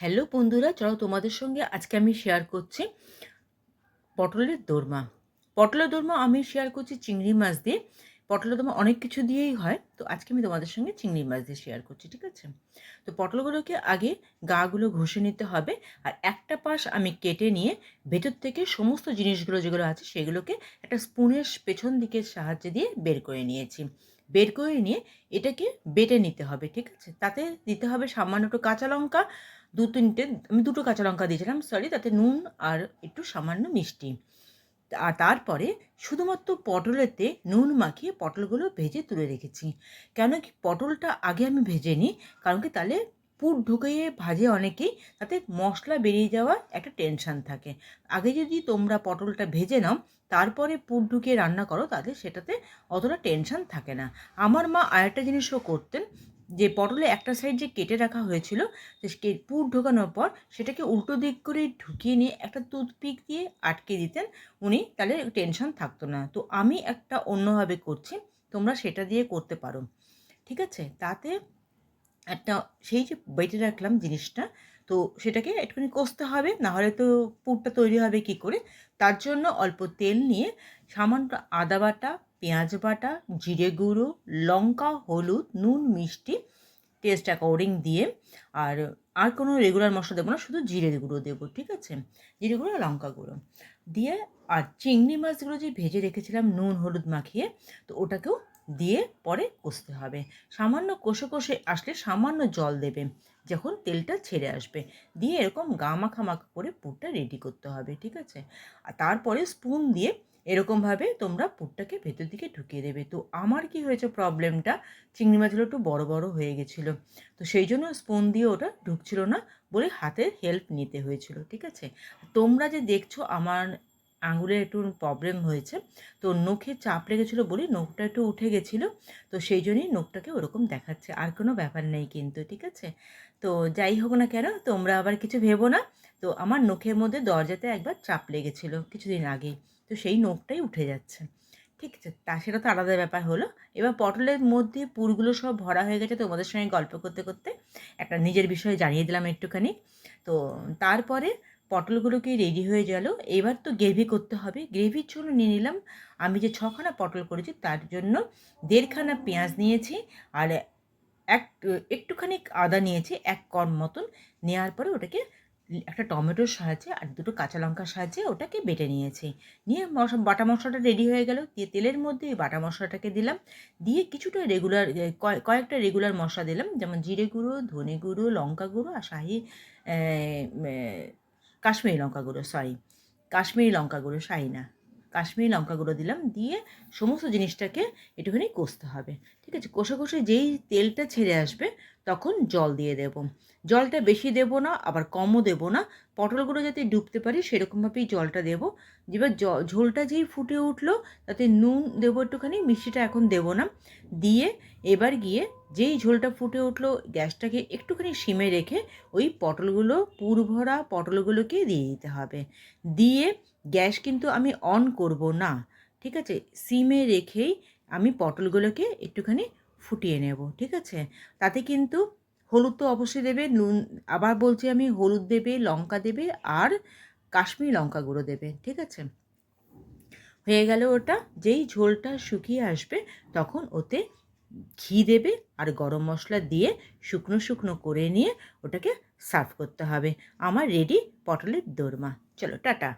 Hello বন্ধুরা, চলো তোমাদের সঙ্গে আজকে আমি শেয়ার করছি পটলের দোরমা। পটলের দোরমা আমি শেয়ার করছি চিংড়ি মাছ দিয়ে। পটলের দোরমা অনেক কিছু দিয়েই হয়, তো আজকে আমি তোমাদের সঙ্গে চিংড়ি মাছ দিয়ে শেয়ার করছি, ঠিক আছে? তো পটলগুলোকে আগে গাগুলো ঘষে নিতে হবে, আর একটা পাশ আমি কেটে নিয়ে ভেতর থেকে সমস্ত জিনিসগুলো যেগুলো আছে সেগুলোকে একটা স্পুনের পেছন দিকের সাহায্যে দিয়ে বের করে নিয়েছি। বের করে নিয়ে এটাকে বেটে নিতে হবে, ঠিক আছে? তাতে দিতে হবে সামান্য একটু কাঁচা লঙ্কা, আমি দুটো কাঁচা লঙ্কা দিয়েছিলাম, সরি, তাতে নুন আর একটু সামান্য মিষ্টি। আর তারপরে শুধুমাত্র পটলেতে নুন মাখিয়ে পটলগুলো ভেজে তুলে রেখেছি। কেন কি পটলটা আগে আমি ভেজে নিই, কারণ কি তাহলে পুর ঢুকিয়ে ভাজে অনেকেই, তাতে মশলা বেরিয়ে যাওয়ার একটা টেনশান থাকে। আগে যদি তোমরা পটলটা ভেজে নাও তারপরে পুর ঢুকিয়ে রান্না করো, তাহলে সেটাতে অতটা টেনশান থাকে না। আমার মা আরেকটা জিনিসও করতেন, যে পটলে একটা সাইড যে কেটে রাখা হয়েছিল, যে পুর ঢোকানোর পর সেটাকে উল্টো দিক করে ঢুকিয়ে নিয়ে একটা টুথপিক দিয়ে আটকে দিতেন উনি, তাহলে টেনশন থাকতো না। তো আমি একটা অন্যভাবে করছি, তোমরা সেটা দিয়ে করতে পারো, ঠিক আছে? তাতে একটা সেই যে বেটে রাখলাম জিনিসটা, তো সেটাকে একটুখানি কষতে হবে, নাহলে তো পুরটা তৈরি হবে কী করে। তার জন্য অল্প তেল নিয়ে সামান্য আদা বাটা, পেঁয়াজ বাটা, জিরে গুঁড়ো, লঙ্কা, হলুদ, নুন, মিষ্টি টেস্ট অ্যাকর্ডিং দিয়ে, আর আর কোনো রেগুলার মশলা দেবো না, শুধু জিরে গুঁড়ো দেবো, ঠিক আছে? জিরে গুঁড়ো আর লঙ্কা গুঁড়ো দিয়ে, আর চিংড়ি মাছগুলো যে ভেজে রেখেছিলাম নুন হলুদ মাখিয়ে, তো ওটাকেও দিয়ে পরে কষতে হবে। সামান্য কষে কষে আসলে সামান্য জল দেবে, যখন তেলটা ছেড়ে আসবে, দিয়ে এরকম গা মাখা মাখা করে পুরটা রেডি করতে হবে, ঠিক আছে? আর তারপরে স্পুন দিয়ে এরকমভাবে তোমরা পুরটাকে ভেতর দিকে ঢুকিয়ে দেবে। তো আমার কি হয়েছে প্রবলেমটা, চিংড়ি মাছগুলো একটু বড় বড় হয়ে গেছিলো, তো সেই জন্য স্পুন দিয়ে ওটা ঢুকছিল না বলে হাতের হেল্প নিতে হয়েছিল, ঠিক আছে? তোমরা যে দেখছো আমার আঙুলের একটু প্রবলেম হয়েছে, তো নখে চাপ লেগেছিলো বলে নখটা একটু উঠে গেছিলো, তো সেই জন্যই নখটাকে ওরকম দেখাচ্ছে, আর কোনো ব্যাপার নেই কিন্তু, ঠিক আছে? তো যাই হোক না কেন, তোমরা আবার কিছু ভেবো না। তো আমার নখের মধ্যে দরজাতে একবার চাপ লেগেছিলো কিছুদিন আগেই, তো সেই নখটাই উঠে যাচ্ছে, ঠিক আছে? সেটা তো আলাদা ব্যাপার হলো। এবার পটলের মধ্যে পুরগুলো সব ভরা হয়ে গেছে, তোমাদের সঙ্গে গল্প করতে করতে একটা নিজের বিষয়ে জানিয়ে দিলাম একটুখানি। তো তারপরে পটলগুলোকে রেডি হয়ে গেল, এবার তো গ্রেভি করতে হবে। গ্রেভির জন্য নিয়ে নিলাম, আমি যে ছখানা পটল করেছি তার জন্য 1.5 খানা পেঁয়াজ নিয়েছি, আর একটুখানি আদা নিয়েছি, 1 কর মতন। নেওয়ার পরে ওটাকে একটা টমেটোর সাহায্যে আর দুটো কাঁচা লঙ্কার সাহায্যে ওটাকে বেটে নিয়েছি। নিয়ে বাটা মশলাটা রেডি হয়ে গেল, দিয়ে তেলের মধ্যে এই বাটা মশলাটাকে দিলাম, দিয়ে কিছুটা রেগুলার কয়েকটা রেগুলার মশলা দিলাম, যেমন জিরে গুঁড়ো, ধনে গুঁড়ো, লঙ্কা গুঁড়ো আর কাশ্মীরি লঙ্কা গুঁড়ো, সরি, কাশ্মীরি লঙ্কা গুঁড়ো, শাহি না, কাশ্মীরি লঙ্কা গুঁড়ো দিলাম। দিয়ে সমস্ত জিনিসটাকে একটুখানি কষতে হবে, ঠিক আছে? কষে কষে যেই তেলটা ছেড়ে আসবে তখন জল দিয়ে দেবো। জলটা বেশি দেবো না, আবার কমও দেবো না, পটলগুলো যাতে ডুবতে পারি সেরকমভাবেই জলটা দেবো। এবার ঝোলটা যেই ফুটে উঠলো তাতে নুন দেবো একটুখানি, মিষ্টিটা এখন দেবো না। দিয়ে এবার গিয়ে যেই ঝোলটা ফুটে উঠলো গ্যাসটাকে একটুখানি সিমে রেখে ওই পুর ভরা পটলগুলোকে দিয়ে দিতে হবে। দিয়ে গ্যাস কিন্তু আমি অন করব না, ঠিক আছে? সিমে রেখেই আমি পটলগুলোকে একটুখানি ফুটিয়ে নেব, ঠিক আছে? তাতে কিন্তু হলুদ তো অবশ্যই দেবে, নুন, আবার বলছি আমি, হলুদ দেবে, লঙ্কা দেবে আর কাশ্মীরি লঙ্কা গুঁড়ো দেবে, ঠিক আছে? হয়ে গেল ওটা। যেই ঝোলটা শুকিয়ে আসবে তখন ওতে ঘি দেবে আর গরম মশলা দিয়ে শুকনো শুকনো করে নিয়ে ওটাকে সার্ভ করতে হবে। আমার রেডি পটলের দোরমা। চলো টাটা।